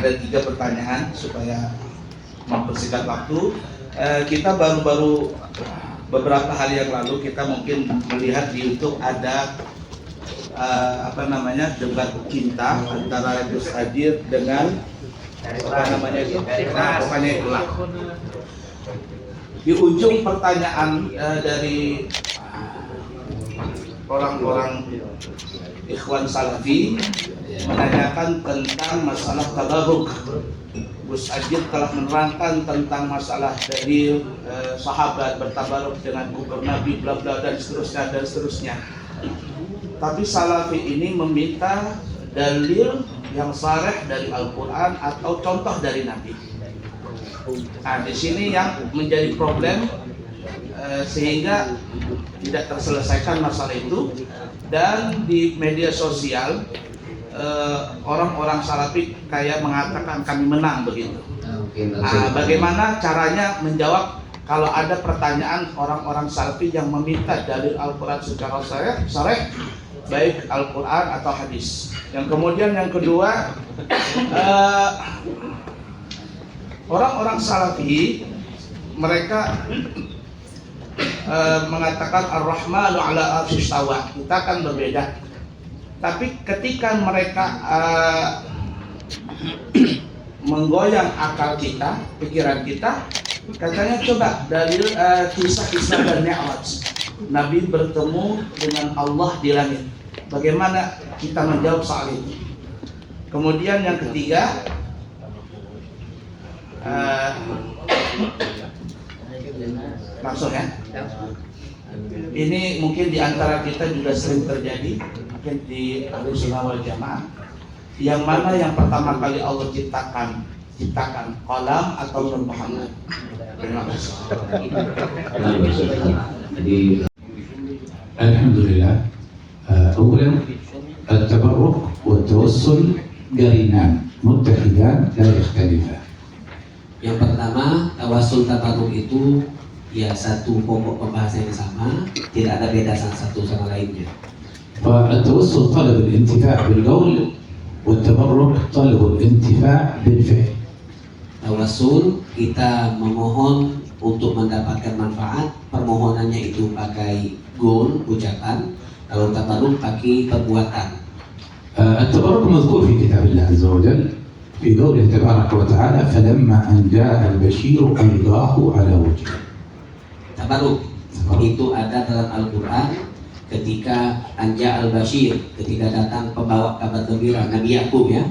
ada 3 pertanyaan supaya mempersingkat waktu. Kita baru-baru beberapa hari yang lalu kita mungkin melihat di YouTube ada debat cinta antara Gus Hadir dengan pokoknya itulah. Di ujung pertanyaan dari orang-orang Ikhwan Salafi menanyakan tentang masalah tabarruk. Gus Hadir telah menerangkan tentang masalah dari sahabat bertabarruk dengan kubur Nabi bla bla dan seterusnya. Tapi Salafi ini meminta dalil yang sharih dari Al-Quran atau contoh dari Nabi. Nah, di sini yang menjadi problem sehingga tidak terselesaikan masalah itu, dan di media sosial orang-orang Salafi kayak mengatakan kami menang begitu. Bagaimana caranya menjawab kalau ada pertanyaan orang-orang Salafi yang meminta dalil Al-Quran secara sharih, baik Al-Quran atau hadis. Yang kemudian yang kedua, orang-orang Salafi mereka mengatakan Ar-Rahmanu ala arsyish istawa. Kita kan berbeda. Tapi ketika mereka menggoyang akal kita, pikiran kita, katanya coba dalil kisah Isra dan Mi'raj. Nabi bertemu dengan Allah di langit. Bagaimana kita menjawab soal itu? Kemudian yang ketiga, langsung ya. Ini mungkin di antara kita juga sering terjadi, mungkin di Ahlus Sunnah wal Jamaah. Yang mana yang pertama kali Allah ciptakan qalam atau Nur Muhammad? Terima kasih. Alhamdulillah. Awalan at-tabarruk wa tawassul qarinan muttahidan la yakhtalifan. Yang pertama, tawassul tabarruk itu ya satu pokok pembahasan yang sama, tidak ada beda satu sama lainnya. فالتوسل طلب الانتفاع بالقول والتبرك طلب الانتفاع بالفعل. Tawassul kita memohon untuk mendapatkan manfaat, permohonannya itu pakai goal, ucapan. Kalau tabarruk pakai perbuatan. التبرك مذكور في كتاب الله عز وجل في قوله تبارك وتعالى فلما أن جاء البشير ألقاه على وجهه. Tabarruk itu ada dalam Al-Quran ketika Anja al-Bashir, ketika datang pembawa kabar gembira Nabi Yakub ya,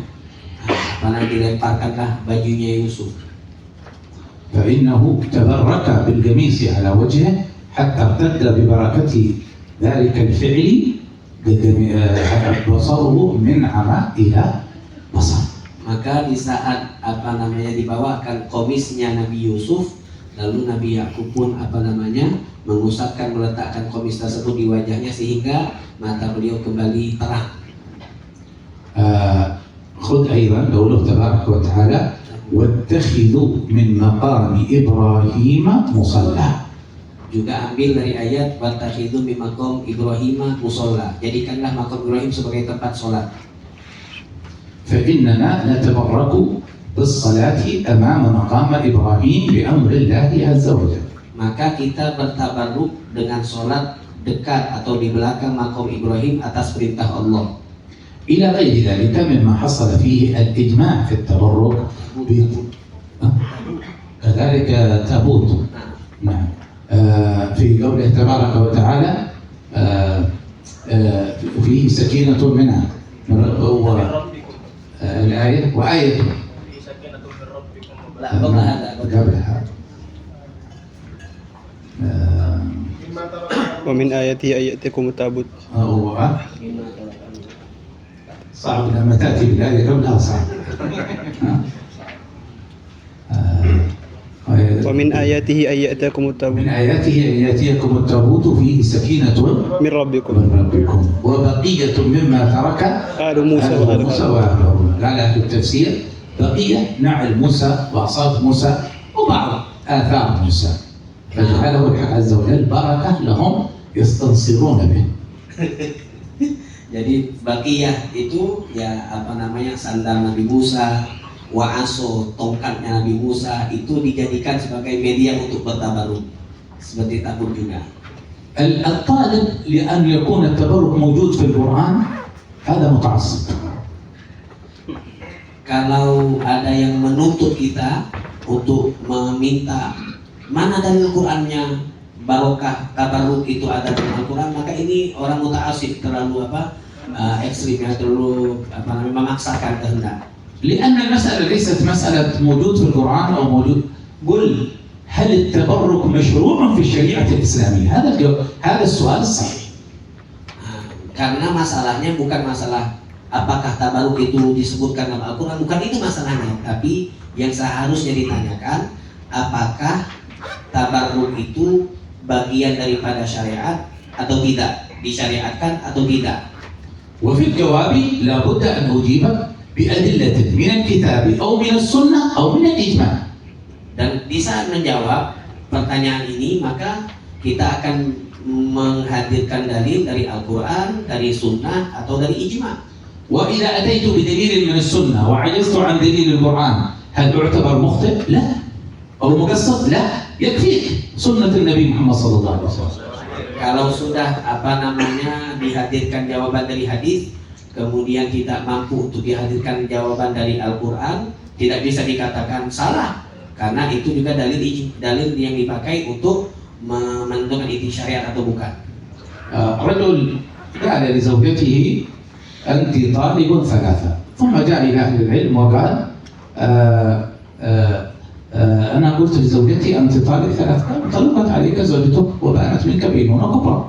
dilemparkanlah bajunya Yusuf. فإنه تبرك بالقميص على وجهه حتى ارتد ببركة ذلك الفعل بصره من عمى إلى بصر. Maka di saat dibawakan komisnya Nabi Yusuf, lalu Nabi Yakub pun mengusapkan, meletakkan komis tersebut di wajahnya sehingga mata beliau kembali terang. خذ أيضا قوله تبارك وتعالى واتخذوا من مقام إبراهيم مصلى. Juga ambil dari ayat wattakhidhu min maqam Ibrahim musalla. Jadikanlah makam Ibrahim sebagai tempat sholat. فإننا نتبرك بالصلاة أمام مقام إبراهيم بأمر الله عز وجل. Maka kita bertabarruk dengan sholat dekat atau di belakang makam Ibrahim atas perintah Allah. إلى غير ذلك مما حصل فيه الإجماع في التبرك كذلك تابوت. نعم. في قوله تبارك وتعالى فيه سكينة منها الآية وآية قبلها ومن آياته أن يأتيكم التابوت. صعب لما تأتي بالآية قبلها صعب. ومن آياته أن يأتيكم التابوت. من آياته أن يأتيكم التابوت فيه سكينة من ربكم وبقية مما ترك آل موسى وهارون. قال أهل التفسير بقية نعل موسى وعصاة موسى وبعض آثار موسى فجعله الحق عز وجل بركة لهم يستنصرون به. Jadi baqiyah itu sandal Nabi Musa, Wa'aso, tongkatnya Nabi Musa itu dijadikan sebagai media untuk bertabaruk, seperti tabur juga. الطالب لأن يكون التبرك موجود في القرآن هذا متعصب. Kalau ada yang menuntut kita untuk meminta mana dalil Qur'annya barokah tabaruk itu ada dalam Al-Quran, maka ini orang muta'assib, terlalu ekstrim, terlalu memaksakan kehendak. لأن المسألة ليست مسألة موجود في القرآن أو موجود. قل هل التبرك مشروع في الشريعة الإسلامية؟ هذا السؤال الصحيح. Karena masalahnya bukan masalah apakah tabaruk itu disebutkan dalam Al-Quran, bukan itu masalahnya. Tapi yang seharusnya ditanyakan, apakah tabaruk itu bagian daripada syariat atau tidak, disyariatkan atau tidak. وفي الجواب لابد أن أجيبك بأدلة من الكتاب أو من السنة أو من الإجماع. Dan di saat menjawab pertanyaan ini, maka kita akan menghadirkan dalil dari Al-Quran, dari Sunnah, atau dari Ijma'. وإذا أتيت بدليل من السنة وعجزت عن دليل القرآن هل أعتبر مخطئ؟ لا. أو مقصر؟ لا. يكفيك سنة النبي محمد صلى الله عليه وسلم. Kalau sudah dihadirkan jawaban dari hadis, kemudian tidak mampu untuk dihadirkan jawaban dari Al-Quran, tidak bisa dikatakan salah, karena itu juga dalil yang dipakai untuk menentukan itu syariat atau bukan. رجل قال لزوجته أنت طالب ثلاثة، ثم جاء إلى أهل العلم وقال أنا قلت لزوجتي أنت طالب ثلاثة، طلبت عليك زوجتك وبانت منك بينونة كبرى.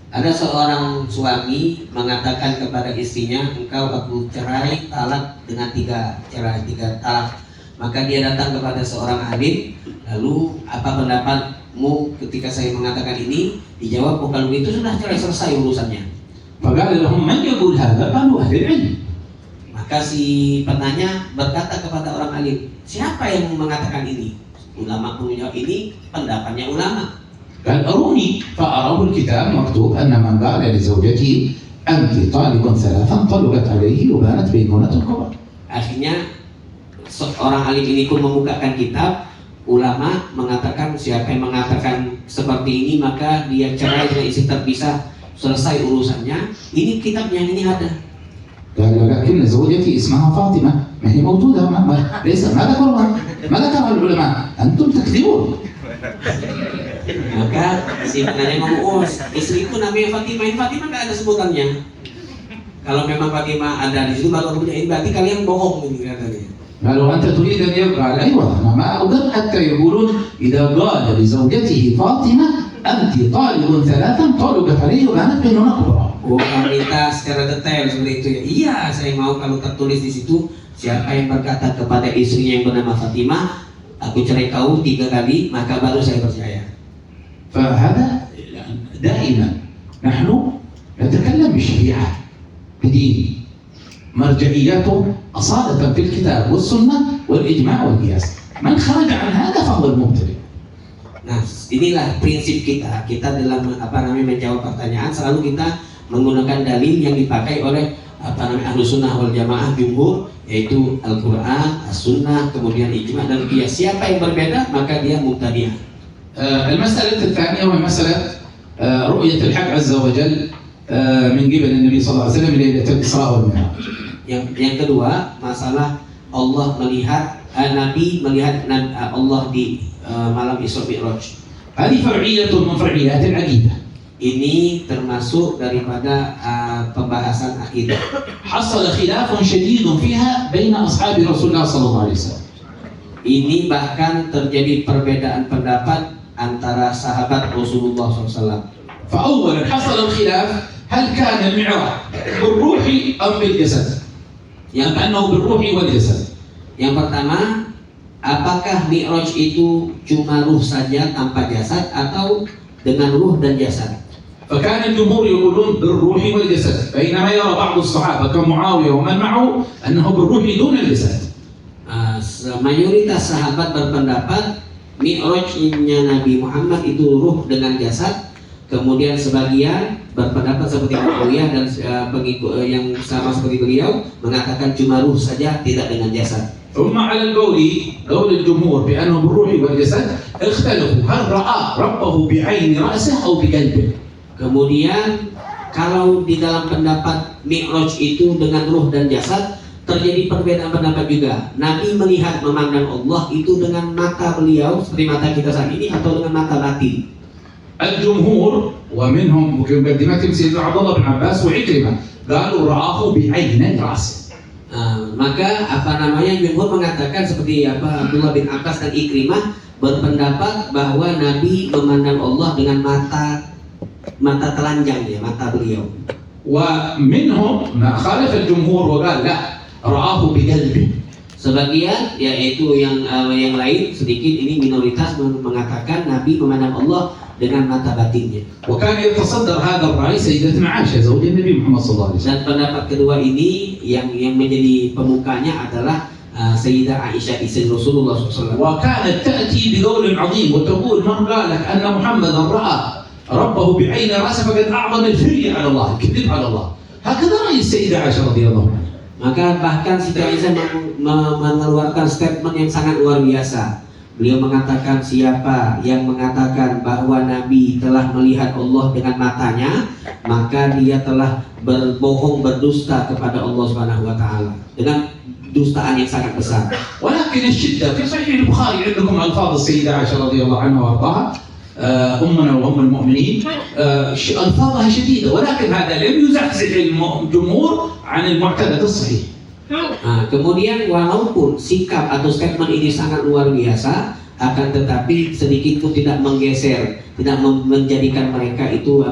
Ada seorang suami mengatakan kepada istrinya, engkau aku cerai talak dengan 3 talak. Maka dia datang kepada seorang alim, lalu apa pendapatmu ketika saya mengatakan ini? Dijawab, oh kalau itu sudah cerai, selesai urusannya. فقال لهم من يقول هذا؟ قالوا أهل العلم. Maka si penanya berkata kepada orang alim, siapa yang mengatakan ini? Ulama menjawab, ini pendapatnya ulama. قال أروني، فأراه الكتاب مكتوب أن من قال لزوجته أنت طالب ثلاثا طلبت عليه وبانت بينونة كبرى. Akhirnya seorang alim ini pun membukakan kitab. Ulama mengatakan, siapa yang mengatakan seperti ini maka dia cerai dengan istri terpisah, selesai urusannya. Ini kitabnya, ini ada. قال ولكن زوجتي اسمها فاطمة، ما هي موجودة، ليس ما ذكرها، ما ذكرها العلماء، أنتم تكذبون. Maka si penanya ngomong, oh istriku namanya Fatimah, ini Fatimah nggak ada sebutannya. Kalau memang Fatimah ada di situ baru kemudian, ini berarti kalian bohong ini katanya. قالوا أنت تريد أن يبقى على أيوة، أنا ما أقدر حتى يقولون إذا قال لزوجته فاطمة أنت طالب ثلاثا طلبت عليه وبانت بينونة كبرى. Oh, kalau minta secara detail seperti itu ya. Iya, saya mau kalau tertulis di situ siapa yang berkata kepada istrinya yang bernama Fatimah, aku cerai kau 3 kali, maka baru saya percaya. فهذا دائما نحن نتكلم بالشريعة بدين مرجعياته أصالة في الكتاب والسنة والإجماع والقياس، من خرج عن هذا فهو المبتدع. Nah, inilah prinsip kita. Kita dalam menjawab pertanyaan selalu kita menggunakan dalil yang dipakai oleh Ahlus Sunnah wal Jamaah jumhur, yaitu Al-Quran, As-Sunnah, kemudian Ijma' dan Qiyas. Siapa yang berbeda maka dia mubtadi'ah. المسألة الثانية وهي مسألة رؤية الحق عز وجل من قبل النبي صلى الله عليه وسلم ليلة الإسراء والمعراج. Yang kedua, masalah Allah melihat Nabi melihat Allah di malam Isra Mi'raj. هذه فرعية من فرعيات العقيدة. Ini termasuk daripada pembahasan akidah. حصل خلاف شديد فيها بين أصحاب رسول الله صلى الله عليه وسلم. Ini bahkan terjadi perbedaan pendapat antara sahabat Rasulullah SAW. فأولا حصل الخلاف هل كان المعراج بالروح أم بالجسد؟ يعني أنه بالروح والجسد. Yang pertama, apakah Mi'raj itu cuma ruh saja tanpa jasad atau dengan ruh dan jasad? فكان الجمهور يقولون بالروح والجسد، بينما يرى بعض الصحابة كمعاوية ومن معه أنه بالروح دون الجسد. Mayoritas sahabat berpendapat Mi'rajnya Nabi Muhammad itu ruh dengan jasad. Kemudian sebagian berpendapat seperti Muawiyah dan pengikut yang sama seperti beliau mengatakan cuma ruh saja, tidak dengan jasad. ثم على قول الجمهور بأنه بالروح والجسد اختلفوا هل رأى ربه بعين رأسه أو بقلبه. Kemudian kalau di dalam pendapat Mi'raj itu dengan ruh dan jasad terjadi perbedaan pendapat juga. Nabi melihat memandang Allah itu dengan mata beliau seperti mata kita saat ini atau dengan mata batin. الجمهور ومنهم مقدمتهم سيدنا عبد الله بن عباس وعكرمة قالوا رآه بعين رأسه. Maka jumhur mengatakan seperti Abdullah bin Abbas dan Ikrimah berpendapat bahwa Nabi memandang Allah dengan mata telanjang ya, mata beliau. ومنهم ما خالف الجمهور وقال لا رآه بقلبه. Sebagian yaitu yang lain sedikit ini minoritas mengatakan Nabi memandang Allah dengan mata batinnya. وكان يتصدر هذا الرأي سيدتنا عائشة زوج النبي محمد صلى الله عليه وسلم. Dan pendapat kedua ini yang menjadi pemukanya adalah Sayyidah Aisyah istri Rasulullah SAW. وكانت تأتي بقول عظيم وتقول من قال لك أن محمدا رأى ربه بعين رأسه فقد أعظم الفرية على الله، الكذب على الله. هكذا رأي السيدة عائشة رضي الله عنها. Maka bahkan Siti Aisyah mengeluarkan statement yang sangat luar biasa. Beliau mengatakan siapa yang mengatakan bahwa Nabi telah melihat Allah dengan matanya, maka dia telah berbohong, berdusta kepada Allah Subhanahu wa taala dengan dustaan yang sangat besar. ولكن الشدة في صحيح البخاري عندكم ألفاظ السيدة عائشة رضي الله عنها وأرضاها أمنا وأم المؤمنين ألفاظها شديدة ولكن هذا لم يزعزع الجمهور عن المعتقد الصحيح. Kemudian walaupun sikap atau statement ini sangat luar biasa, akan tetapi sedikit pun tidak menggeser, tidak menjadikan mereka itu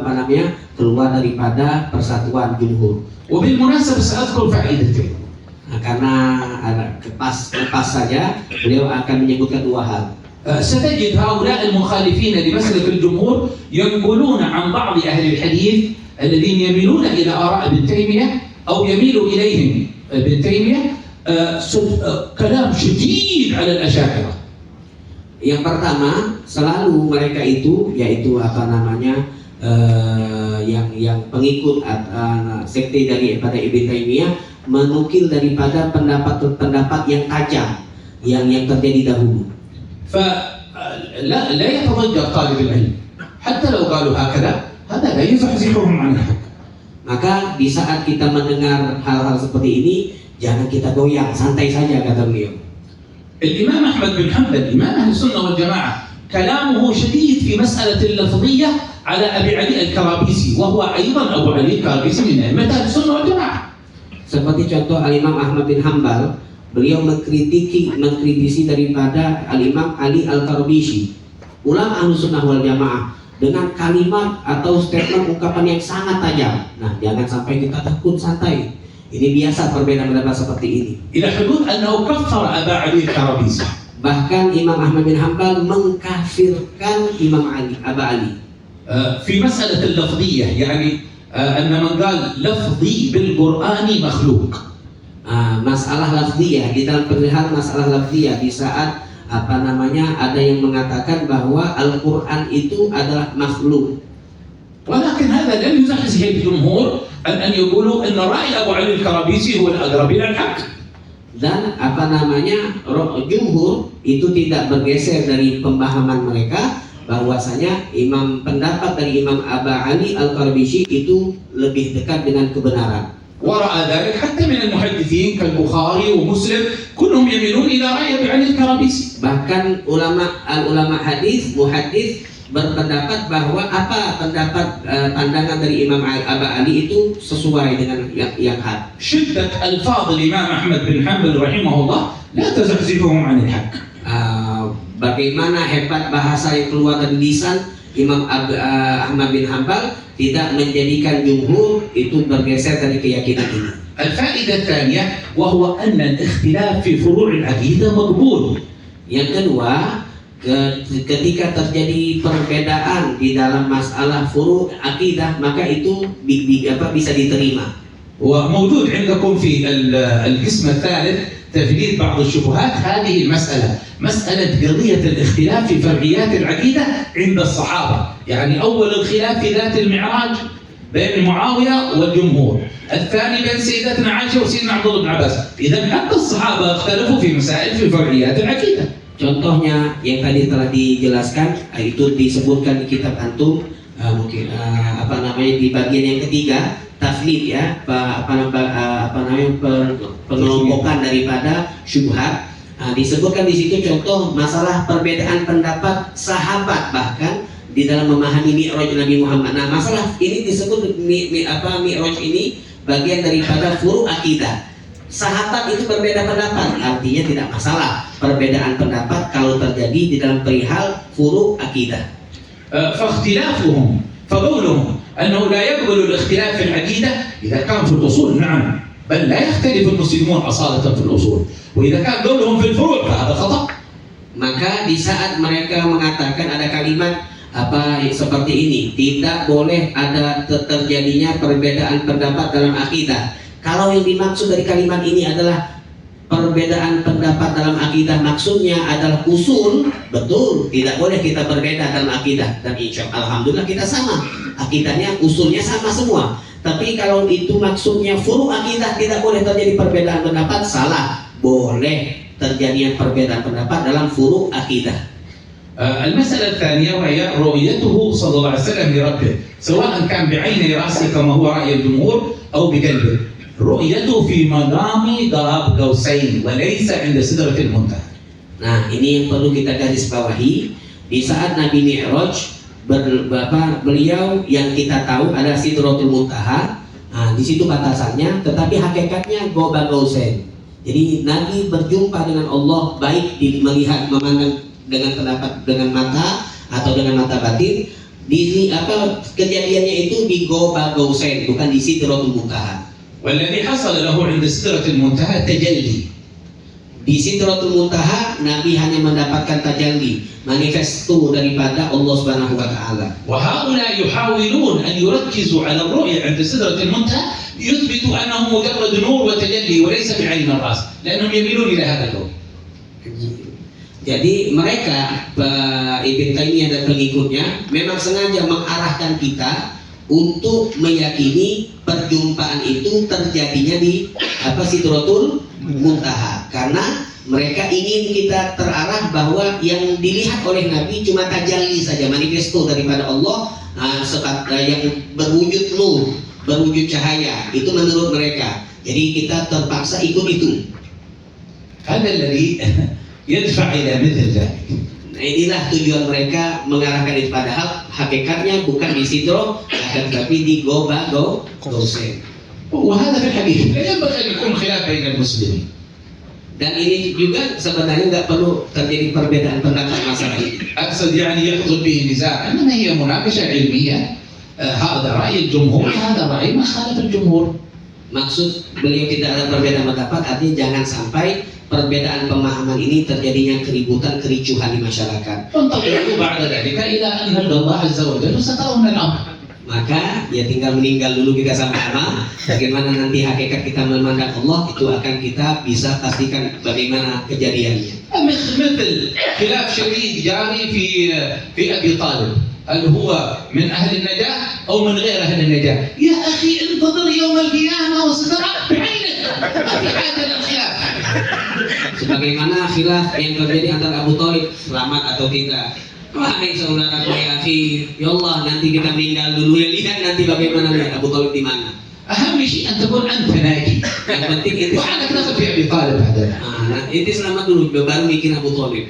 keluar daripada persatuan jumhur. وبالمناسبة سأذكر فائدتين. Karena lepas saja beliau akan menyebutkan dua hal. ستجد هؤلاء المخالفين لمسلك الجمهور ينقلون عن بعض أهل الحديث الذين يميلون إلى آراء ابن تيمية أو يميل إليهم ابن تيمية كلام شديد على الأشاعرة. Yang pertama, selalu mereka itu yaitu yang pengikut sekte daripada Ibn Taimiyah menukil daripada pendapat yang tajam yang terjadi dahulu. فلا يتضجر طالب العلم حتى لو قالوا هكذا هذا لا يزحزحهم عن الحق. Maka di saat kita mendengar hal-hal seperti ini, jangan kita goyang, santai saja kata beliau. الإمام أحمد بن حنبل إمام أهل السنة والجماعة كلامه شديد في مسألة اللفظية على أبي علي الكرابيسي وهو أيضا أبو علي الكرابيسي من أئمة أهل السنة والجماعة. Seperti contoh Al-Imam Ahmad bin Hanbal, beliau mengkritisi daripada Al-Imam Ali Al-Karabisi, ulama Ahlussunnah wal Jamaah, dengan kalimat atau statement ungkapan yang sangat tajam. Nah, jangan sampai kita takut, santai. Ini biasa perbedaan pendapat seperti ini. إلى حدود أنه كفر أبا علي الكرابيسي. Bahkan Imam Ahmad bin Hanbal mengkafirkan Imam Ali, Aba Ali. في مسألة اللفظية يعني أن من قال لفظي بالقرآن مخلوق. Masalah lafziyah, di dalam perihal masalah lafziyah, di saat ada yang mengatakan bahwa Al-Quran itu adalah makhluk. ولكن هذا لم يزحزح الجمهور أن يقولوا أن رأي أبو علي الكرابيسي هو الأقرب إلى الحق. Dan jumhur itu tidak bergeser dari pemahaman mereka bahwasanya pendapat dari Imam Aba Ali Al-Karabisi itu lebih dekat dengan kebenaran. ورأى ذلك حتى من المحدثين كالبخاري ومسلم كلهم يميلون إلى رأي أبي علي الكرابيسي. Bahkan ulama hadis, muhaddis berpendapat bahwa pandangan dari Imam Aba Ali itu sesuai dengan yang hak. شدة ألفاظ الإمام أحمد بن حنبل رحمه الله لا تزحزحهم عن الحق. Bagaimana hebat bahasa yang keluar dari lisan Imam Ahmad bin Hanbal tidak menjadikan jumhur itu bergeser dari keyakinan ini. الفائدة الثانية وهو أن الاختلاف في فروع العقيدة مقبول. Yang kedua, ketika terjadi perbedaan di dalam masalah furu' akidah, maka itu bisa diterima. وموجود عندكم في القسم الثالث تفريد بعض الشبهات. هذه المسألة مسألة قضية الاختلاف في فرعيات العقيدة عند الصحابة. يعني أول الخلاف في ذات المعراج بين معاوية والجمهور، الثاني بين سيدتنا عائشة وسيدنا عبد الله بن عباس. إذا حتى الصحابة اختلفوا في مسائل في فرعيات العقيدة. Contohnya yang tadi telah dijelaskan, itu disebutkan di kitab antum, apa namanya di bagian yang ketiga, taflid ya, pengelompokan daripada syubhat. Disebutkan di situ contoh masalah perbedaan pendapat sahabat bahkan di dalam memahami Mi'raj Nabi Muhammad. Nah, masalah ini disebut Mi'raj ini bagian daripada furu' akidah. Sahabat itu berbeda pendapat, artinya tidak masalah perbedaan pendapat kalau terjadi di dalam perihal furu' akidah. فاختلافهم فقولهم أنه لا يقبل الاختلاف في العقيدة إذا كان في الأصول نعم، بل لا يختلف المسلمون أصالة في الأصول، وإذا كان قولهم في الفروع فهذا خطأ. Maka di saat mereka mengatakan ada kalimat seperti ini, tidak boleh ada terjadinya perbedaan pendapat dalam akidah. Kalau yang dimaksud dari kalimat ini adalah perbedaan pendapat dalam akidah, maksudnya adalah usul, betul, tidak boleh kita berbeda dalam akidah. Dan insya Allah, alhamdulillah kita sama, akidahnya, usulnya sama semua. Tapi kalau itu maksudnya furu' akidah, tidak boleh terjadi perbedaan pendapat, salah. Boleh terjadinya perbedaan pendapat dalam furu' akidah. المسألة الثانية وهي رؤيته صلى الله عليه وسلم لربه، سواء كان بعين رأسه كما هو رأي الجمهور أو بقلبه. رؤيته في مقام قاب قوسين وليس عند سدرة المنتهى. Nah, ini yang perlu kita garis bawahi. Di saat Nabi Mi'raj, beliau yang kita tahu ada Sidratul Muntaha. Nah, di situ batasannya, tetapi hakikatnya Qaba Qausain. Jadi Nabi berjumpa dengan Allah, baik melihat, memandang dengan pendapat, dengan mata atau dengan mata batin. Kejadiannya itu di Qaba Qausain, bukan di Sidratul Muntaha. والذي حصل له عند سدرة المنتهى تجلي. Di Sidratul Muntaha Nabi hanya mendapatkan tajalli, manifesto daripada Allah Subhanahu wa taala. وهؤلاء يحاولون أن يركزوا على الرؤية عند سدرة المنتهى يثبتوا أنه مجرد نور وتجلي وليس بعين الرأس، لأنهم يميلون إلى هذا الكون. Jadi mereka Ibn Taimiyah dan pengikutnya memang sengaja mengarahkan kita untuk meyakini perjumpaan itu terjadinya di Sidratul Muntaha, karena mereka ingin kita terarah bahwa yang dilihat oleh Nabi cuma tajalli saja, manifesto daripada Allah, yang berwujud nur, berwujud cahaya, itu menurut mereka. Jadi kita terpaksa ikut itu. هذا الذي يدفع إلى مثل ذلك. Nah, inilah tujuan mereka mengarahkan itu, padahal hakikatnya bukan di Sidro, akan tetapi di Qaba Qausain. وهذا في الحديث لا ينبغي أن يكون خلاف بين المسلمين. Dan ini juga sebenarnya nggak perlu terjadi perbedaan pendapat masalah ini. أقصد يعني يحصل به نزاع، إنما هي مناقشة علمية. هذا رأي الجمهور هذا رأي ما خالف الجمهور. Maksud beliau tidak ada perbedaan pendapat, artinya jangan sampai perbedaan pemahaman ini terjadinya keributan, kericuhan di masyarakat. فانتظروا بعد ذلك إلى أن نلقى الله عز وجل وسترون الأمر. Maka ya tinggal meninggal dulu kita sama-sama. Bagaimana nanti hakikat kita memandang Allah, itu akan kita bisa pastikan bagaimana kejadiannya. مثل خلاف شديد جاري في أبي طالب، هل هو من أهل النجاة أو من غير أهل النجاة؟ يا أخي انتظر يوم القيامة وسترى بعينك. ما في حاجة للخلاف. Sebagaimana khilaf yang terjadi antara Abu Thalib selamat atau tidak. Wahai saudaraku ya akhi, ya Allah, nanti kita meninggal dulu, ya lihat nanti bagaimana lihat Abu Thalib di mana. أهم شيء أن تكون أنت ناجي. Yang penting itu وعندك نقل في أبي طالب هذا. itu selamat dulu, baru bikin Abu Thalib.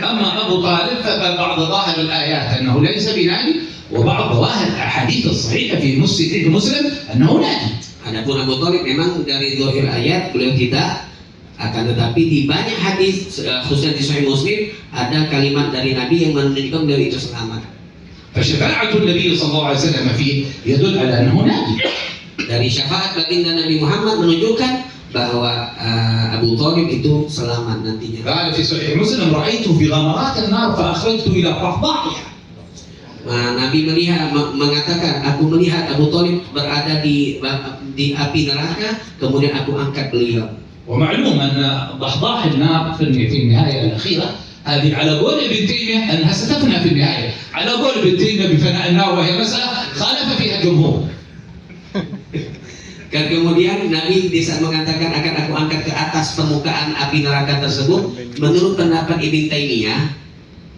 أما أبو طالب فبعض ظاهر الآيات أنه ليس بناجي، وبعض ظواهر الأحاديث الصحيحة في مسلم أنه ناجي. Adapun Abu Thalib memang dari zahir ayat beliau tidak, akan tetapi di banyak hadis khususnya di Sahih Muslim ada kalimat dari Nabi yang menunjukkan beliau itu selamat. فشفاعة النبي صلى الله عليه وسلم فيه يدل على أنه ناجي. Dari syafaat baginda Nabi Muhammad menunjukkan bahwa Abu Thalib itu selamat nantinya. قال في صحيح مسلم رأيته في غمرات النار فأخرجته إلى قحضاحها. Nabi mengatakan, aku melihat Abu Thalib berada di api neraka, kemudian aku angkat beliau. ومعلوم أن ضحضاح النار في النهاية الأخيرة هذه على قول ابن تيمية أنها ستفنى في النهاية، على قول ابن تيمية بفناء النار وهي مسألة خالف فيها الجمهور. Dan kemudian Nabi di saat mengatakan akan aku angkat ke atas permukaan api neraka tersebut, menurut pendapat Ibn Taimiyah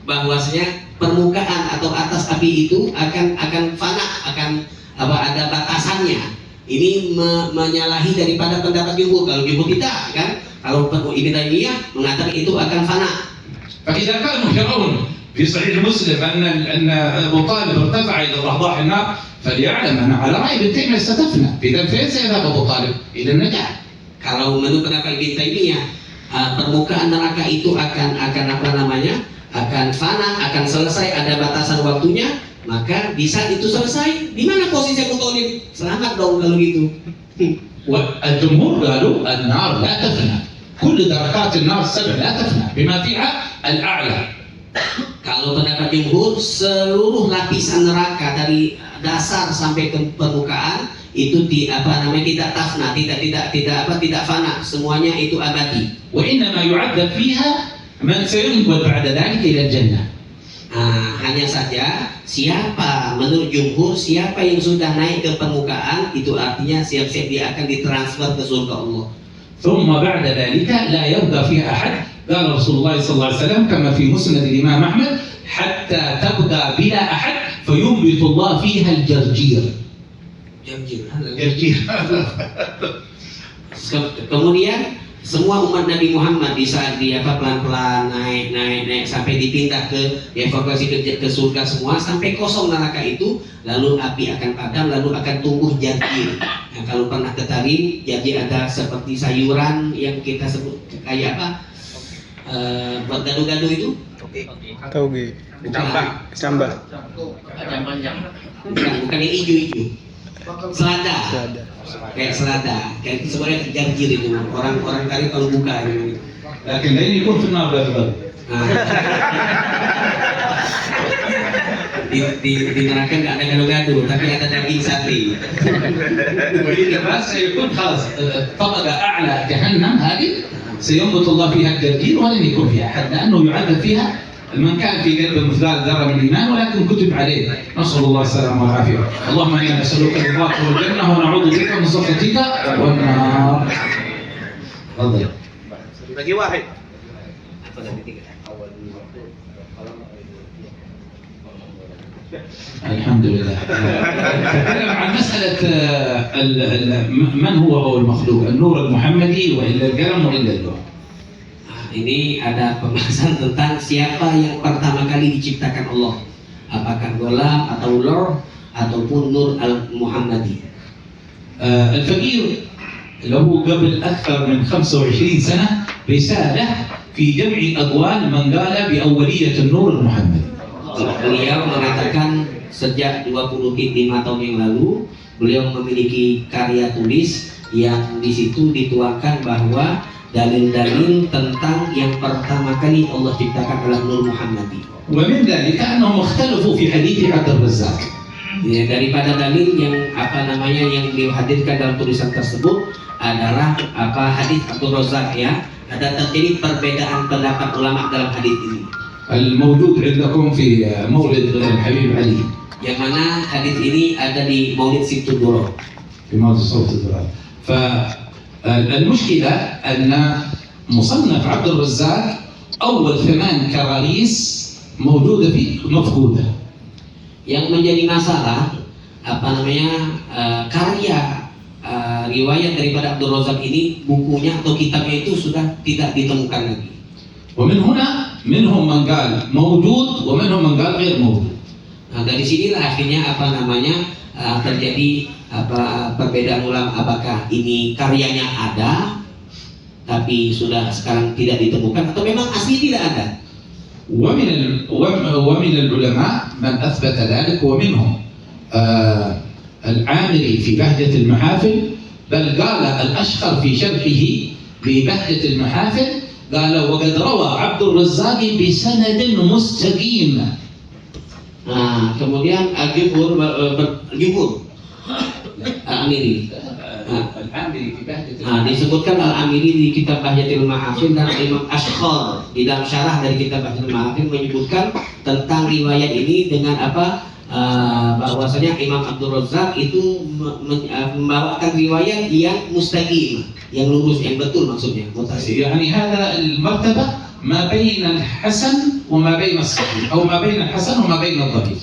bahwasanya permukaan atau atas api itu akan fana, akan ada batasannya. Ini menyalahi daripada pendapat jumhur. Kalau jumhur tidak kan, kalau Ibn Taimiyah mengatakan itu akan fana. فإذا كانوا يرون في صحيح مسلم أن أبو طالب ارتفع إلى رضاح النار فليعلم أن على رأي ابن تيمية ستفنى. إذا فين سيذهب أبو طالب؟ إلى النجاة. Kalau menurut pendapat Ibn Taimiyah, permukaan neraka itu akan fana, akan selesai, ada batasan waktunya. Maka di saat itu selesai, di mana posisi Abu Thalib? Selamat dong kalau gitu. والجمهور قالوا النار لا تفنى. كل دركات النار السبع لا تفنى بما فيها الأعلى. Kalau pendapat jumhur, seluruh lapisan neraka dari dasar sampai ke permukaan itu tidak tafna, tidak fana, semuanya itu abadi. وإنما يعذب فيها من سينقل بعد ذلك إلى الجنة. Hanya saja menurut jumhur siapa yang sudah naik ke permukaan itu artinya siap-siap dia akan ditransfer ke surga Allah. ثم بعد ذلك لا يبقى فيها أحد. قال رسول الله صلى الله عليه وسلم كما في مسند الإمام أحمد حتى تبقى بلا أحد فينبت الله فيها الجرجير. جرجير. Kemudian semua umat Nabi Muhammad di saat dia pelan-pelan naik sampai dipindah dievakuasi ke surga semua sampai kosong neraka itu, lalu api akan padam, lalu akan tumbuh jarjir. Nah, kalau pernah ke Tarim, jarjir ada seperti sayuran yang kita sebut kayak apa? Buat gado-gado itu? Tauge. Kecambah. Bukan yang hijau-hijau. Selada. Kayak selada, kayak sebenarnya jarjir itu orang kali kalau buka gitu. لكن لين يكون في النار بارد. Di neraka nggak ada gado-gado, tapi ada daging sapi. وإذا ما سيكون خلاص طبقة أعلى جهنم هذه سينبت الله فيها الجرجير ولن يكون فيها أحد لأنه يعذب فيها من كان في قلبه مثقال ذرة من الإيمان ولكن كتب عليه. نسأل الله السلامة والعافية. اللهم إنا نسألك رضاك والجنة ونعوذ بك من سخطك والنار. تفضل. Bagi wahid. الحمد لله. نتكلم عن مسألة من هو المخلوق، النور المحمدي وإلا القلم وإلا اللوح. Ini ada pembahasan tentang siapa yang pertama kali diciptakan Allah, apakah golam atau lor ataupun nur al-Muhammadi. الفقير له قبل أكثر من 25 سنة رسالة في جمع أقوال من قال بأولية النور المحمدي. Beliau mengatakan sejak 25 tahun yang lalu beliau memiliki karya tulis yang di situ dituangkan bahwa dalil-dalil tentang yang pertama kali Allah ciptakan adalah Nur Muhammadi. ومن ذلك أنهم اختلفوا في حديث عبد الرزاق. Ya, daripada dalil yang yang beliau hadirkan dalam tulisan tersebut adalah hadis Abdul Razak ya. Ada terjadi perbedaan pendapat ulama dalam hadis ini. الموجود عندكم في مولد الحبيب علي. Yang mana hadis ini ada di Maulid Situdoro. في مولد صوت الدرار. فالمشكلة أن مصنف عبد الرزاق أول 8 كراريس موجودة فيه مفقودة. Yang menjadi masalah karya riwayat daripada Abdul Razak ini, bukunya atau kitabnya itu sudah tidak ditemukan lagi. ومن هنا منهم من قال موجود ومنهم من قال غير موجود. Nah, dari sinilah akhirnya terjadi perbedaan ulama, apakah ini karyanya ada tapi sudah sekarang tidak ditemukan atau memang asli tidak ada. ومن العلماء من أثبت ذلك ومنهم العامري في بهجة المحافل، بل قال الأشقر في شرحه لبهجة المحافل قال وقد روى عبد الرزاق بسند مستقيم. Nah, kemudian Al-Jumhur Al-Amiri. Disebutkan Al-Amiri di kitab Bahjatul Mahafil dan Imam Ashkhar di dalam syarah dari kitab Bahjatul Mahafil menyebutkan tentang riwayat ini dengan bahwasanya Imam Abdul Razak itu membawakan riwayat yang mustaqim, yang lurus, yang betul maksudnya. يعني هذا المرتبة ما بين الحسن وما بين الصحيح أو ما بين الحسن وما بين الضعيف.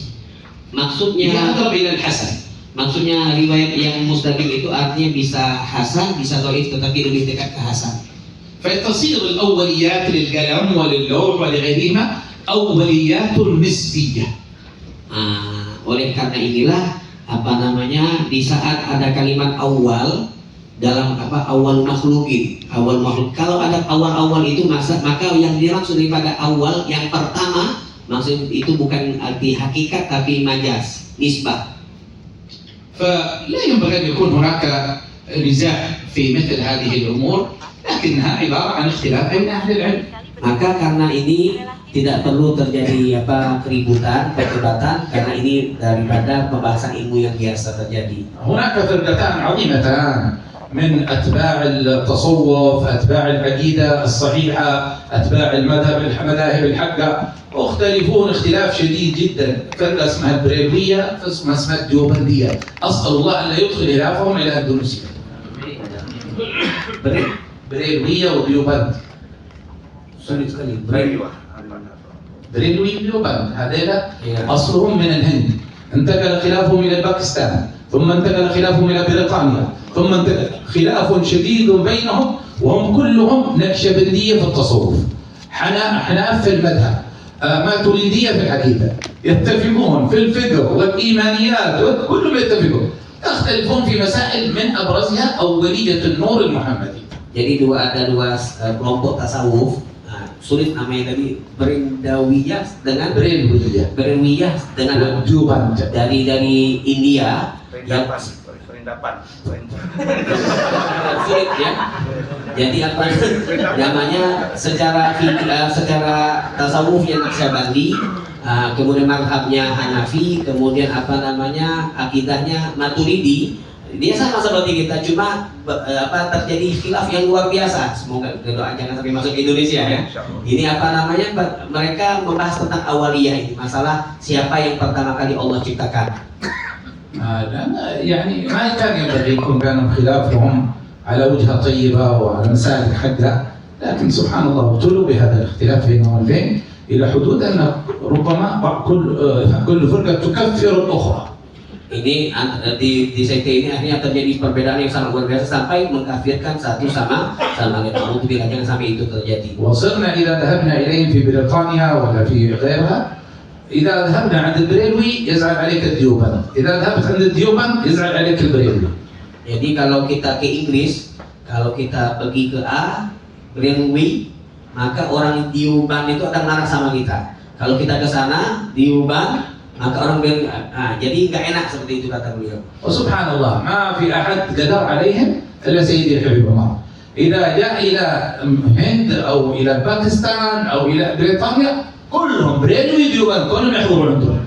Maksudnya يقرب إلى الحسن. Maksudnya riwayat yang mustaqim itu artinya bisa hasan, bisa dhaif, tetapi lebih dekat ke hasan. فتصير الأوليات للقلم وللوح ولغيرهما أوليات نسبية. Oleh karena inilah di saat ada kalimat awal dalam awal makhlukin, awal makhluk. Kalau ada awal itu maka yang dimaksud daripada awal yang pertama maksud itu bukan arti hakikat tapi majas, nisbah. فلا ينبغي أن يكون هناك نزاع في مثل هذه الأمور لكنها عبارة عن اختلاف بين أهل العلم. Maka karena ini tidak perlu terjadi keributan, perdebatan, karena ini daripada pembahasan ilmu yang biasa terjadi. هناك فرقتان عظيمتان من أتباع التصوف، أتباع العقيدة الصحيحة، أتباع المذاهب الحقة، مختلفون اختلاف شديد جدا. فرقة اسمها البريلوية، اسمها الديوبندية. أسأل الله أن لا يدخل خلافهم إلى أندونيسيا. بريلوية وديوبند. Sulit sekali. بريلوي وديوبند هذيلا أصلهم من الهند، انتقل خلافهم إلى باكستان، ثم انتقل خلافهم إلى بريطانيا، ثم انتقل خلاف شديد بينهم، وهم كلهم نقشبندية في التصوف، حناف في المذهب، ماتريدية في العقيدة، يتفقون في الفقه والإيمانيات كلهم يتفقون، يختلفون في مسائل من أبرزها أولية النور المحمدي. Jadi ada dua kelompok tasawuf. Sulit namanya tadi, Berendawiyah dengan Berendawiyah dengan dari India yang sulit ya. Jadi namanya secara tasawuf yang Naqsyabandi, kemudian mazhabnya Hanafi, kemudian akidahnya Maturidi. Dia sama seperti kita, cuma terjadi khilaf yang luar biasa. Semoga jangan sampai masuk Indonesia ya. Ini mereka membahas tentang awaliyah ini, masalah siapa yang pertama kali Allah ciptakan. يعني ما كان ينبغي يكون بينهم خلافهم على وجهة طيبة وعلى مسائل حقة، لكن سبحان الله ابتلوا بهذا الاختلاف بينهم وبين إلى حدود أن ربما كل فرقة تكفر الأخرى. Ini di sekte ini akhirnya terjadi perbedaan yang sangat luar biasa sampai mengkafirkan satu sama lain. Alhamdulillah jangan sampai itu terjadi. وصلنا إذا ذهبنا إليهم في بريطانيا ولا في غيرها، إذا ذهبنا عند البريلوي يزعل عليك الديوبند، إذا ذهبت عند الديوبند يزعل عليك البريلوي. Jadi kalau kita ke Inggris, kalau kita pergi ke Berendawiyah, maka orang Diuban itu akan marah sama kita. Kalau kita ke sana Diuban, maka orang jadi nggak enak seperti itu kata beliau. وسبحان الله ما في أحد قدر عليهم إلا سيدي الحبيب عمر. إذا جاء إلى هند أو إلى باكستان أو إلى بريطانيا كلهم بريلوي ديوبان كلهم يحضرون عندهم.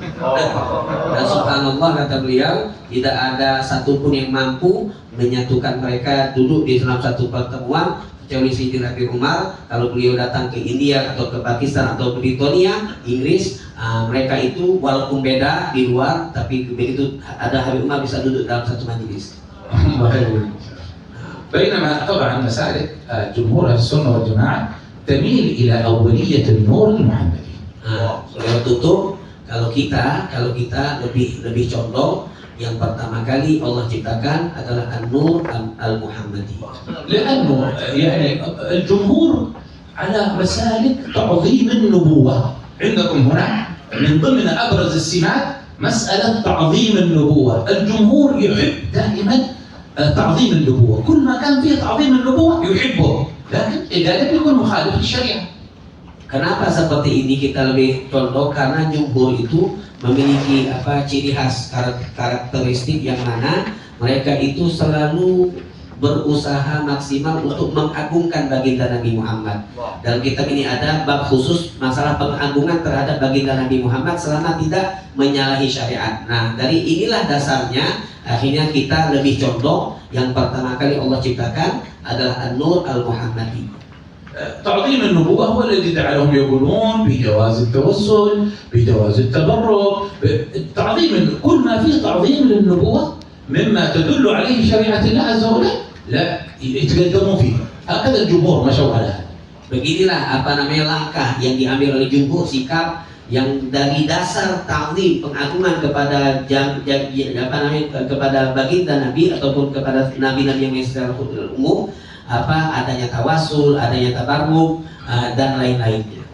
Dan subhanallah kata beliau, tidak ada satupun yang mampu menyatukan mereka duduk di dalam satu pertemuan kecuali Sayyidina Habib Umar. Kalau beliau datang ke India atau ke Pakistan atau ke Britania, Inggris, mereka itu walaupun beda di luar, tapi begitu ada Habib Umar bisa duduk dalam satu majelis. بينما طبعا مسالك جمهور السنة والجماعة تميل إلى أولية النور المحمدي. Beliau tutup, kalau kita lebih condong yang pertama kali Allah ciptakan adalah An-Nur Al-Muhammadi. لأنه يعني الجمهور على مسالك تعظيم النبوة. عندكم هنا من ضمن أبرز السمات مسألة تعظيم النبوة. الجمهور يحب دائما تعظيم النبوة، كل ما كان فيه تعظيم النبوة يحبه، لكن إذا لم يكن مخالف للشريعة. Kenapa seperti ini kita lebih condong? Karena jumhur itu memiliki ciri khas karakteristik yang mana mereka itu selalu berusaha maksimal untuk mengagungkan baginda Nabi Muhammad. Dalam kitab ini ada bab khusus masalah pengagungan terhadap baginda Nabi Muhammad selama tidak menyalahi syariat. Nah, dari inilah dasarnya akhirnya kita lebih condong yang pertama kali Allah ciptakan adalah An-Nur Al-Muhammadi. تعظيم النبوة هو الذي جعلهم يقولون بجواز التوسل، بجواز التبرك، تعظيم كل ما فيه تعظيم للنبوة مما تدل عليه شريعة الله عز وجل لا يتقدمون فيه. هكذا الجمهور مشوا على هذا. Beginilah langkah yang diambil oleh jumhur, sikap yang dari dasar ta'zim, pengagungan kepada kepada baginda Nabi ataupun kepada nabi-nabi yang secara umum, adanya tawasul, adanya tabarruk dan lain-lainnya.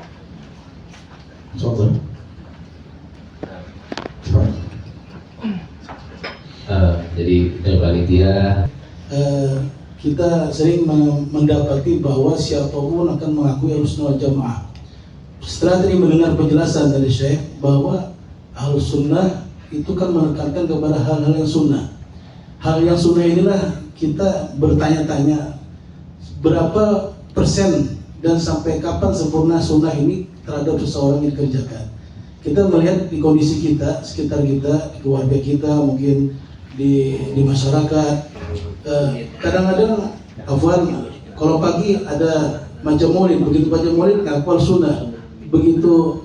Jadi dari panitia kita sering mendapati bahwa siapapun akan mengakui Ahlussunnah wal Jamaah. Setelah tadi mendengar penjelasan dari Syekh bahwa Ahlussunnah itu kan menekankan kepada hal-hal yang sunnah. Hal yang sunnah inilah kita bertanya-tanya berapa persen dan sampai kapan sempurna sunnah ini terhadap seseorang yang dikerjakan. Kita melihat di kondisi kita, sekitar kita, di keluarga kita, mungkin di masyarakat. Kadang-kadang Afwan, kalau pagi ada macam maulid, begitu baca maulid ngapal sunnah, begitu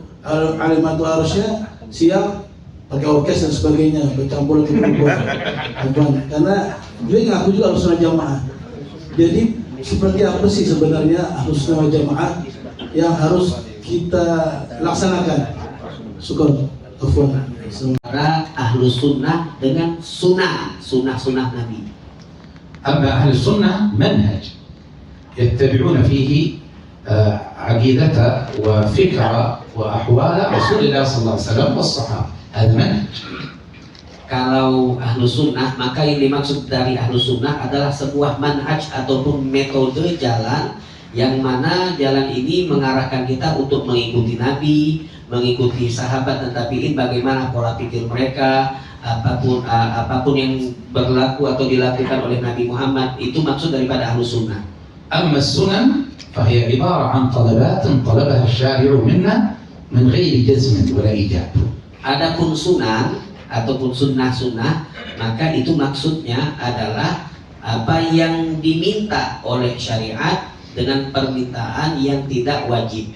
alimatu harusnya siang pakai orkes dan sebagainya, bercampur dengan Afwan, karena dia ngaku juga Ahlussunnah Jamaah. Jadi seperti apa sih sebenarnya Ahlussunnah wal Jamaah yang harus kita laksanakan? Syukur Afwan. Para Ahlus Sunnah dengan sunnah Nabi. أما أهل السنة منهج يتبعون فيه عقيدة وفكر وأحوال رسول الله صلى الله عليه وسلم والصحابة. هذا منهج. Kalau Ahlus Sunnah, maka yang dimaksud dari Ahlus Sunnah adalah sebuah manhaj ataupun metode jalan yang mana jalan ini mengarahkan kita untuk mengikuti Nabi, mengikuti sahabat dan tabi'in, bagaimana pola pikir mereka, apapun yang berlaku atau dilakukan oleh Nabi Muhammad, itu maksud daripada Ahlus Sunnah. أما السنن فهي عبارة عن طلبات طلبها الشارع منا من غير جزم ولا إيجاب. Adapun sunan ataupun sunnah-sunnah, maka itu maksudnya adalah apa yang diminta oleh syariat dengan permintaan yang tidak wajib.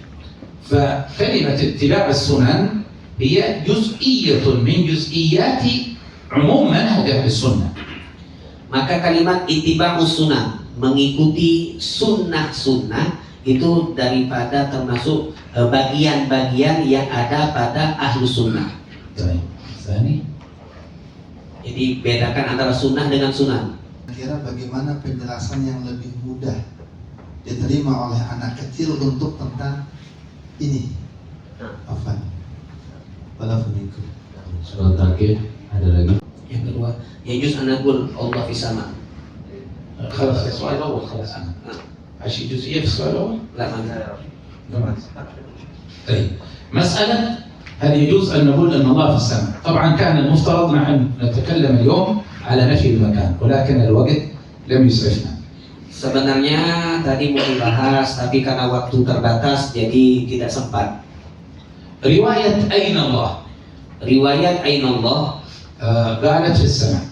فكلمة اتباع السنن هي جزئية من جزئيات عموم منهج أهل السنة. Maka kalimat ittiba'us sunnah, mengikuti sunnah-sunnah, itu daripada termasuk bagian-bagian yang ada pada Ahlus Sunnah. Jadi bedakan antara sunnah dengan sunan. Kira bagaimana penjelasan yang lebih mudah diterima oleh anak kecil untuk tentang ini? Afan. Walaupunikum. Soal terakhir ada lagi. Yang kedua, yajuz an naqul Allah fi sama. خلاص السؤال الأول خلاص. عشان جزئية في السؤال الأول. لا ما طيب مسألة هل يجوز أن نقول أن الله في السماء؟ طبعا كان المفترض نحن نتكلم اليوم على نفي المكان ولكن الوقت لم يسعفنا. Sebenarnya tadi mau dibahas, tapi karena waktu terbatas jadi tidak sempat. رواية أين الله؟ Riwayat Aina Allah, قالت في السماء.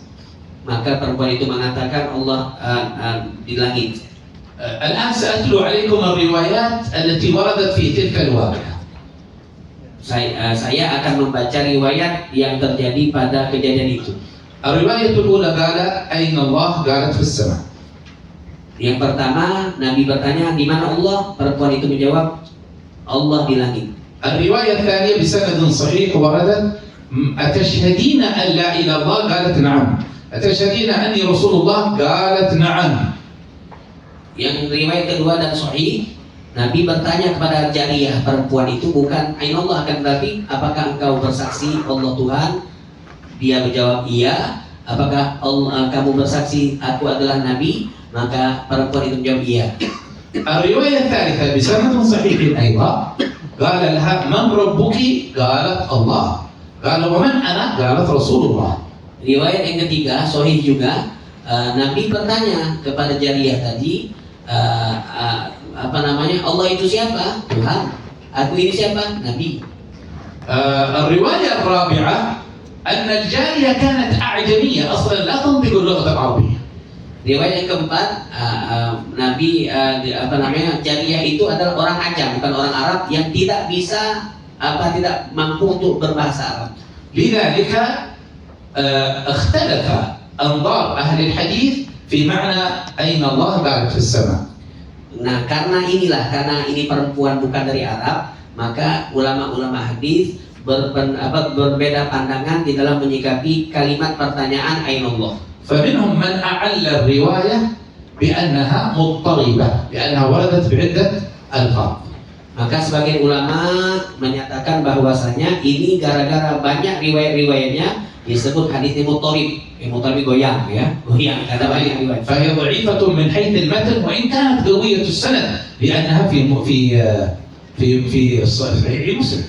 maka perempuan itu mengatakan Allah di langit. الآن سأتلو عليكم الروايات التي وردت في تلك الواقعة. Saya akan membaca riwayat yang terjadi pada kejadian itu. الرواية الأولى قال أين الله؟ قالت في السماء. Yang pertama, Nabi bertanya di mana Allah? Perempuan itu menjawab Allah di langit. الرواية الثانية بسند صحيح وردت أتشهدين أن لا إله إلا الله؟ قالت نعم. أتشهدين أني رسول الله؟ قالت نعم. Yang riwayat kedua dan sahih, Nabi bertanya kepada jariyah perempuan itu bukan Aina Allah, akan tetapi apakah engkau bersaksi Allah Tuhan? Dia menjawab iya. Apakah kamu bersaksi aku adalah Nabi? Maka perempuan itu menjawab iya. الرواية الثالثة بسند صحيح أيضا قال لها من ربك؟ قالت الله. قال ومن أنا؟ قالت رسول الله. Riwayat yang ketiga sahih juga, Nabi bertanya kepada jariyah tadi, Allah itu siapa? Tuhan. Aku ini siapa? Nabi. الرواية الرابعة أن الجارية كانت أعجمية أصلا لا تنطق اللغة العربية. Riwayat yang keempat, Nabi Jariyah itu adalah orang Ajam, bukan orang Arab yang tidak bisa tidak mampu untuk berbahasa Arab. لذلك اختلف أنظار أهل الحديث في معنى أين الله بارك في السماء. Nah, karena ini perempuan bukan dari Arab, maka ulama-ulama hadis berbeda pandangan di dalam menyikapi kalimat pertanyaan Ainullah. فمنهم من أعل الرواية بأنها مضطربة لأنها وردت بعدة ألفاظ. Maka sebagian ulama menyatakan bahwasanya ini gara-gara banyak riwayat-riwayatnya disebut hadis muttarib. Muttarib goyang ya, goyang karena banyak riwayat. فهي ضعيفة من حيث المتن وإن كانت قوية السند لأنها في صحيح مسلم.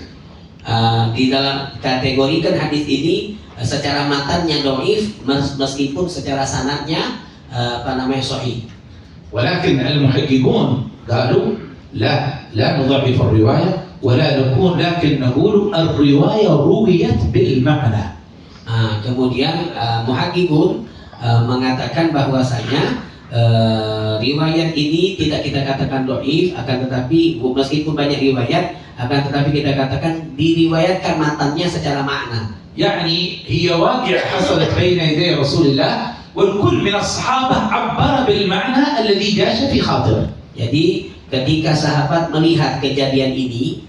Di dalam kategorikan hadis ini secara matannya dhaif meskipun secara sanadnya sahih. ولكن المحققون قالوا لا نضعف الرواية ولا نكون لكن نقول الرواية رويت بالمعنى. Kemudian muhaqqiqun mengatakan bahwasanya riwayat ini tidak kita katakan dhaif, akan tetapi meskipun banyak riwayat, akan tetapi kita katakan diriwayatkan matannya secara makna. يعني هي واقعة حصلت بين يدي رسول الله والكل من الصحابة عبر بالمعنى الذي جاش في خاطره. Jadi ketika sahabat melihat kejadian ini,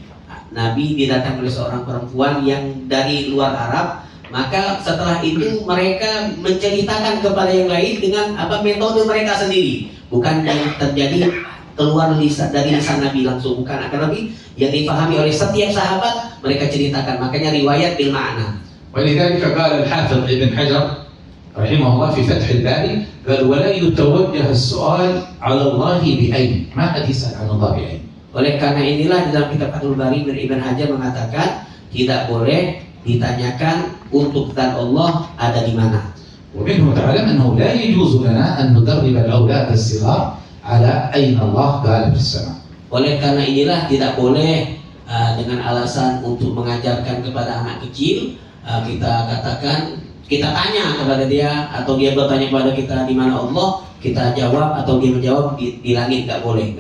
Nabi didatangi oleh seorang perempuan yang dari luar Arab, maka setelah itu mereka menceritakan kepada yang lain dengan metode mereka sendiri, bukan yang terjadi keluar dari lisan Nabi langsung, bukan, akan lebih yang dipahami oleh setiap sahabat mereka ceritakan, makanya riwayat bil ma'na. ولذلك قال الحافظ ابن حجر رحمه الله في فتح الباري قال ولا يتوجه السؤال على الله بأين، ما قد يسأل عن الله بأين. Oleh karena inilah di dalam kitab Fathul Bari Ibn Hajar mengatakan tidak boleh ditanyakan untuk zat Allah ada di mana. ومنه تعلم أنه لا يجوز لنا أن ندرب الأولاد الصغار على أين الله قال في السماء. Oleh karena inilah tidak boleh dengan alasan untuk mengajarkan kepada anak kecil, kita tanya kepada dia atau dia bertanya kepada kita di mana Allah, kita jawab atau dia menjawab di langit, nggak boleh.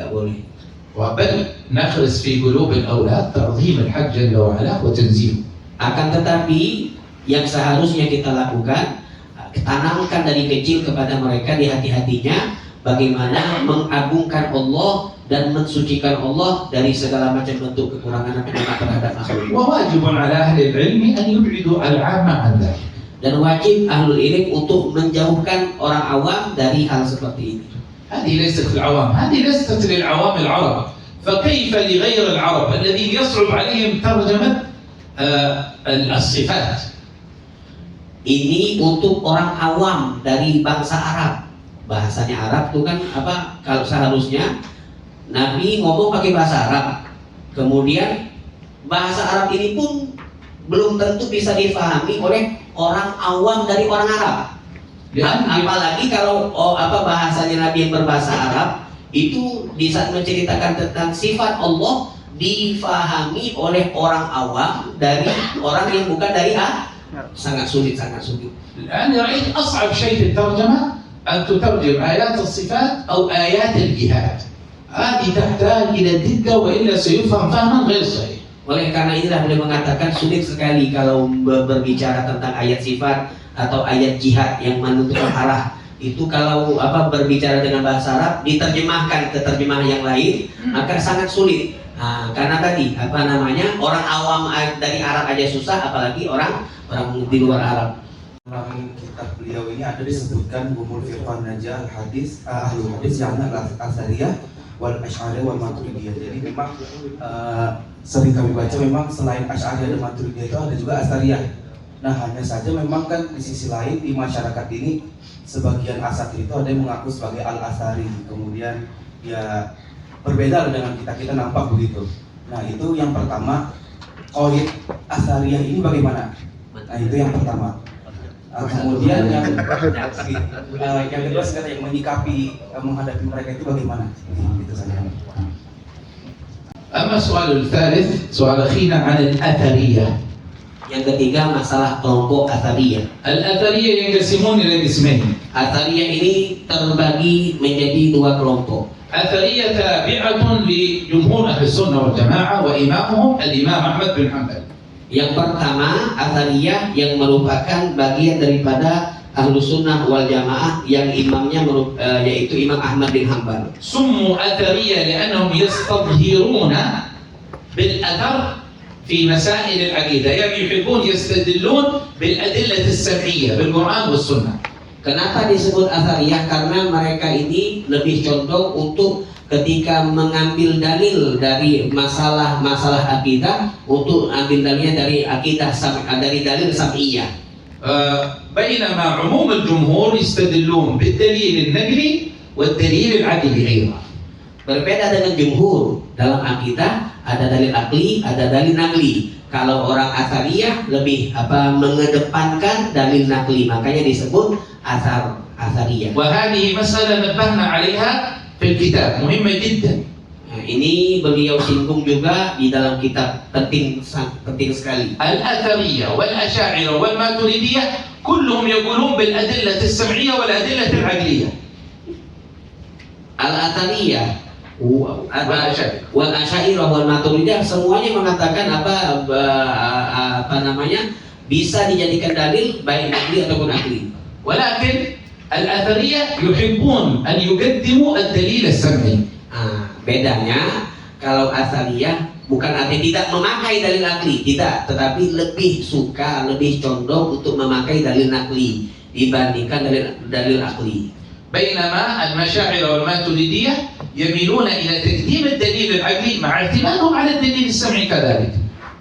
وبل نغرس في قلوب الأولاد تعظيم الحق جل وعلا وتنزيله. Akan tetapi yang seharusnya kita lakukan, tanamkan dari kecil kepada mereka di hati-hatinya bagaimana mengagungkan Allah dan mensucikan Allah dari segala macam bentuk kekurangan terhadap makhluk. وواجب على أهل العلم أن يبعدوا العامة عن ذلك. Dan wajib ahlul ilm untuk menjauhkan orang awam dari hal seperti ini. هذه ليست العوام، هذه ليست للعوام العرب، فكيف لغير العرب الذين يصعب عليهم ترجمة الصفات. Ini untuk orang awam dari bangsa Arab. Bahasanya Arab itu kan kalau seharusnya Nabi ngomong pakai bahasa Arab. Kemudian bahasa Arab ini pun belum tentu bisa difahami oleh orang awam dari orang Arab. Apalagi kalau bahasanya Nabi yang berbahasa Arab itu di saat menceritakan tentang sifat Allah difahami oleh orang awam dari orang yang bukan dari sangat sulit. الآن رأيت أصعب شيء في الترجمة أن تترجم آيات الصفات أو آيات الجهاد. هذه تحتاج إلى دقة وإلا سيفهم فهما غير صحيح. Oleh karena inilah boleh mengatakan sulit sekali kalau berbicara tentang ayat sifat atau ayat jihad yang menentukan arah. Itu kalau berbicara dengan bahasa Arab diterjemahkan ke terjemahan yang lain maka sangat sulit. Karena tadi orang awam dari Arab aja susah, apalagi orang di luar Arab. Dalam kitab beliau ini ada disebutkan Umul Firqan Najah hadis ahlul hadis yang al-Asariyah wal Asy'ariyah wal Maturidiyah. Jadi memang sering kami baca memang selain Asy'ariyah dan Maturidiyah itu ada juga Asariyah. Nah hanya saja memang kan di sisi lain di masyarakat ini sebagian Asatri itu ada yang mengaku sebagai Al-Asari, kemudian ya berbeda dengan kita nampak begitu. Nah itu yang pertama, qaid Asariyah ini bagaimana? Nah itu yang pertama. Kemudian yang kedua sekarang yang menyikapi menghadapi mereka itu bagaimana? Itu saja. أما السؤال الثالث سؤال أخينا عن الأثرية. Yang ketiga masalah kelompok Athariyah. الأثرية ينقسمون إلى قسمين. Athariyah ini terbagi menjadi dua kelompok. أثرية تابعة لجمهور أهل السنة والجماعة وإمامهم الإمام أحمد بن حنبل. Yang pertama Athariyah yang merupakan bagian daripada Ahlus Sunnah wal Jamaah yang imamnya yaitu Imam Ahmad bin Hanbal. سموا أثرية لأنهم يستظهرون بالأثر في مسائل العقيدة، يعني يحبون يستدلون بالأدلة السمعية بالقرآن والسنة. Kenapa disebut Athariyah? Karena mereka ini lebih condong untuk ketika mengambil dalil dari masalah akidah untuk ambil dalilnya dari akidah dari dalil sam'iyah. بينما عموم الجمهور يستدلون بالدليل النقلي والدليل العقلي أيضا. Berbeda dengan jumhur, dalam akidah ada dalil akli, ada dalil naqli. Kalau orang Athariyah lebih mengedepankan dalil naqli, makanya disebut Athariyah. وهذه مسألة نبهنا عليها في الكتاب مهمة جدا. Nah, ini beliau singgung juga di dalam kitab, penting sekali. الأثرية والأشاعرة والماتريدية كلهم يقولون بالأدلة السمعية والأدلة العقلية. Al-Athariyah wal Asy'ariyah wal Maturidiyah semuanya mengatakan bisa dijadikan dalil baik naqli ataupun akli. ولكن الأثرية يحبون أن يقدموا الدليل السمعي. Bedanya kalau Athariyah bukan artinya tidak memakai dalil akli, tidak, tetapi lebih condong untuk memakai dalil naqli dibandingkan dalil akli. بينما المشاعر والماتريدية يميلون إلى تقديم الدليل العقلي مع اعتمادهم على الدليل السمعي كذلك.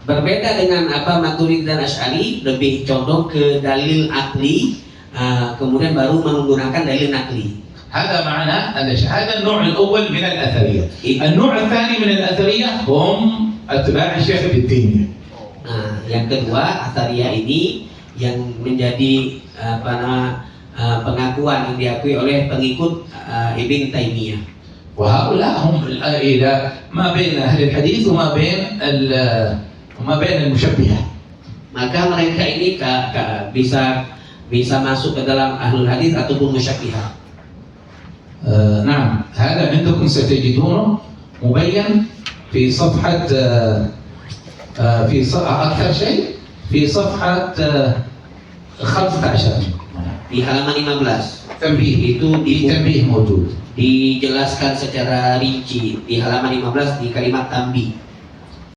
Berbeda dengan Maturidi dan Asy'ari, lebih condong ke dalil akli, kemudian baru menggunakan dalil naqli. هذا معنى هذا النوع الأول من الأثرية. النوع الثاني من الأثرية هم أتباع الشيخ ابن تيمية. Yang kedua Athariyah ini yang menjadi pengakuan yang diakui oleh pengikut Ibn Taimiyah. وهؤلاء هم إلى ما بين أهل الحديث وما بين المشبهة. Maka mereka ini bisa masuk ke dalam ahlul hadis ataupun musyabbihah. نعم هذا عندكم ستجدونه مبين في صفحة أكثر شيء في صفحة 15 di halaman 15 تنبيه itu تنبيه موجود dijelaskan secara rinci di halaman 15 di kalimat tambi.